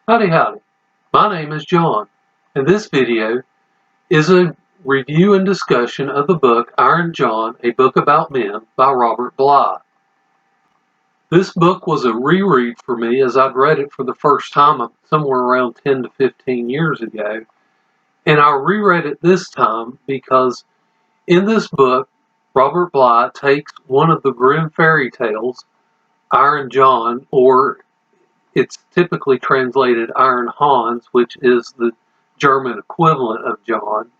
Howdy howdy, my name is John, and this video is a review and discussion of the book Iron John, A Book About Men by Robert Bly. This book was a reread for me as I'd read it for the first time somewhere around 10 to 15 years ago, and I reread it this time because in this book, Robert Bly takes one of the Grimm fairy tales, Iron John, or it's typically translated Iron Hans, which is the German equivalent of John.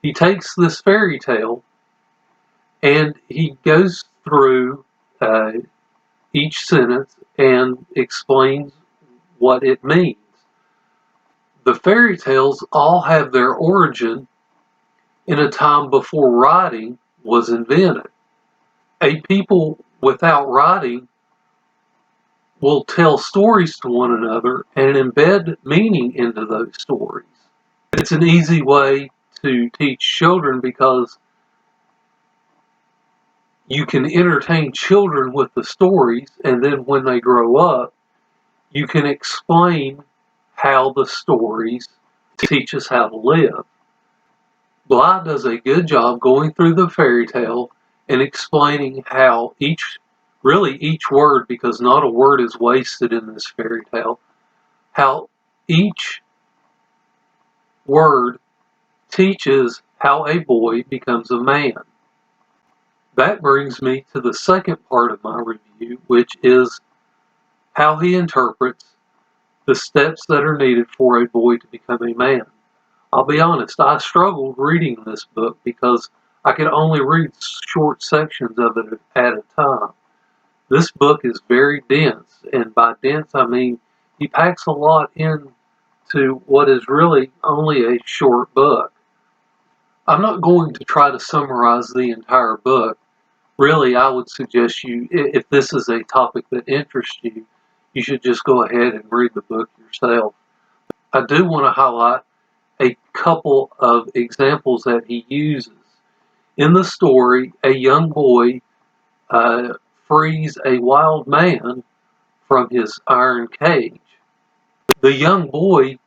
He takes this fairy tale and he goes through each sentence and explains what it means. The fairy tales all have their origin in a time before writing was invented. A people without writing will tell stories to one another and embed meaning into those stories. It's an easy way to teach children because you can entertain children with the stories, and then when they grow up, you can explain how the stories teach us how to live. Bly does a good job going through the fairy tale and explaining how each word, because not a word is wasted in this fairy tale, how each word teaches how a boy becomes a man. That brings me to the second part of my review, which is how he interprets the steps that are needed for a boy to become a man. I'll be honest, I struggled reading this book because I could only read short sections of it at a time. This book is very dense, and by dense I mean he packs a lot into what is really only a short book. I'm not going to try to summarize the entire book. Really, I would suggest you, if this is a topic that interests you, you should just go ahead and read the book yourself. I do want to highlight a couple of examples that he uses. In the story, a young boy frees a wild man from his iron cage. The young boy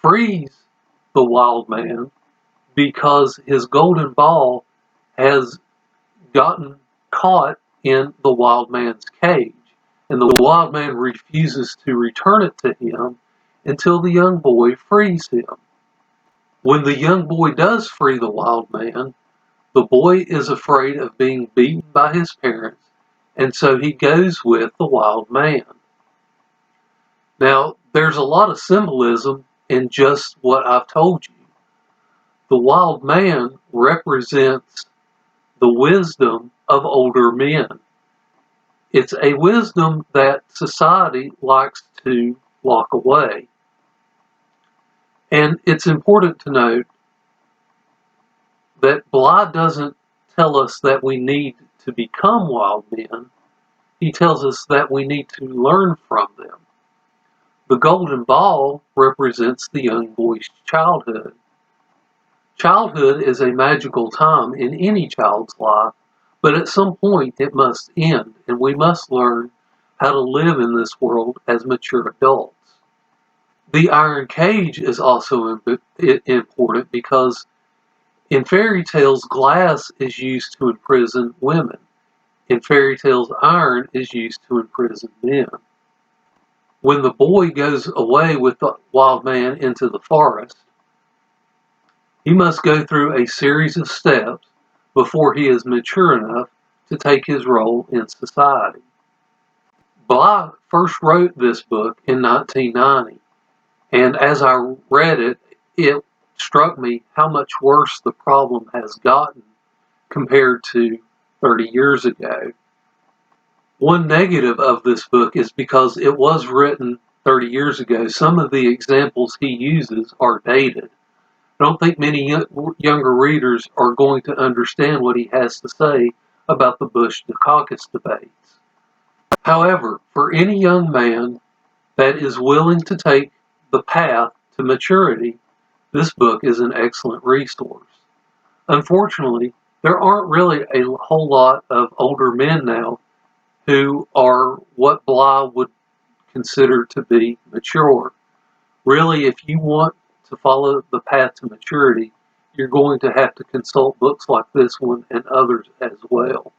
frees the wild man because his golden ball has gotten caught in the wild man's cage, and the wild man refuses to return it to him until the young boy frees him. When the young boy does free the wild man, the boy is afraid of being beaten by his parents, and so he goes with the wild man. Now, there's a lot of symbolism in just what I've told you. The wild man represents the wisdom of older men. It's a wisdom that society likes to lock away. And it's important to note that Bly doesn't tell us that we need to become wild men. He tells us that we need to learn from them. The golden ball represents the young boy's childhood. Childhood is a magical time in any child's life, but at some point it must end, and we must learn how to live in this world as mature adults. The iron cage is also important because in fairy tales, glass is used to imprison women. In fairy tales, iron is used to imprison men. When the boy goes away with the wild man into the forest, he must go through a series of steps before he is mature enough to take his role in society. Bly first wrote this book in 1990, and as I read it, it struck me how much worse the problem has gotten compared to 30 years ago. One negative of this book is because it was written 30 years ago, some of the examples he uses are dated. I don't think many younger readers are going to understand what he has to say about the Bush-Dukakis debates. However, for any young man that is willing to take the path to maturity, this book is an excellent resource. Unfortunately, there aren't really a whole lot of older men now who are what Bly would consider to be mature. Really, if you want to follow the path to maturity, you're going to have to consult books like this one and others as well.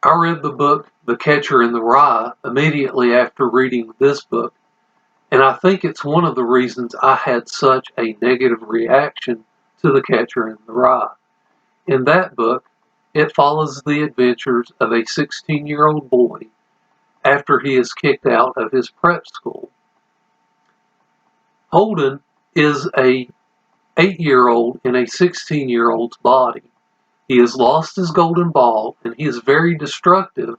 I read the book The Catcher in the Rye immediately after reading this book, and I think it's one of the reasons I had such a negative reaction to The Catcher in the Rye. In that book, it follows the adventures of a 16-year-old boy after he is kicked out of his prep school. Holden is a 8-year-old in a 16-year-old's body. He has lost his golden ball, and he is very destructive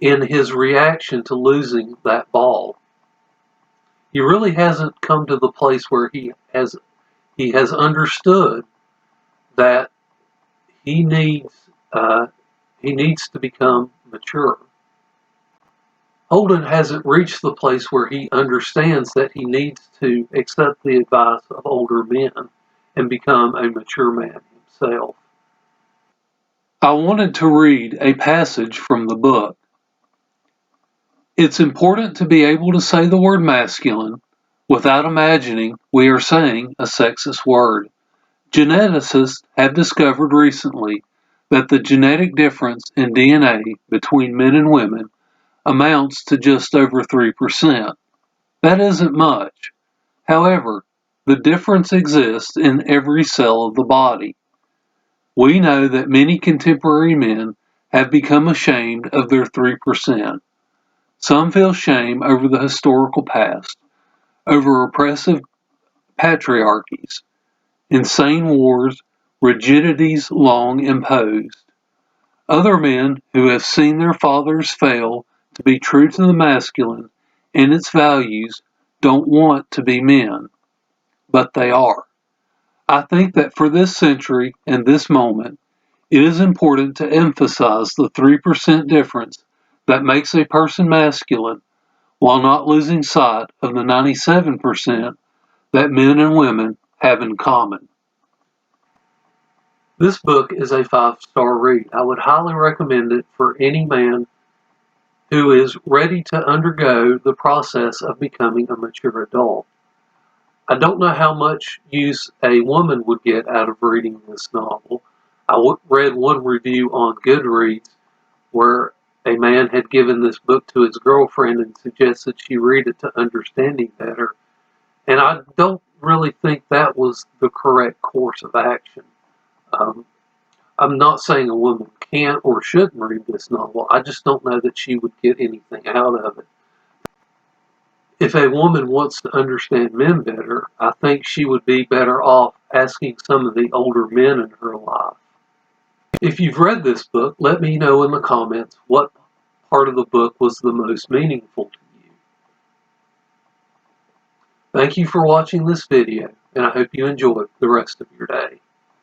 in his reaction to losing that ball. He really hasn't come to the place where he has understood that he needs to become mature. Holden hasn't reached the place where he understands that he needs to accept the advice of older men and become a mature man himself. I wanted to read a passage from the book. It's important to be able to say the word masculine without imagining we are saying a sexist word. Geneticists have discovered recently that the genetic difference in DNA between men and women amounts to just over 3%. That isn't much. However, the difference exists in every cell of the body. We know that many contemporary men have become ashamed of their 3%. Some feel shame over the historical past, over oppressive patriarchies, insane wars, rigidities long imposed. Other men who have seen their fathers fail to be true to the masculine and its values don't want to be men, but they are. I think that for this century and this moment, it is important to emphasize the 3% difference that makes a person masculine while not losing sight of the 97% that men and women have in common. This book is a 5-star read. I would highly recommend it for any man who is ready to undergo the process of becoming a mature adult. I don't know how much use a woman would get out of reading this novel. I read one review on Goodreads where a man had given this book to his girlfriend and suggested she read it to understand him better. And I don't really think that was the correct course of action. I'm not saying a woman can't or shouldn't read this novel. I just don't know that she would get anything out of it. If a woman wants to understand men better, I think she would be better off asking some of the older men in her life. If you've read this book, let me know in the comments what part of the book was the most meaningful to you. Thank you for watching this video, and I hope you enjoy the rest of your day.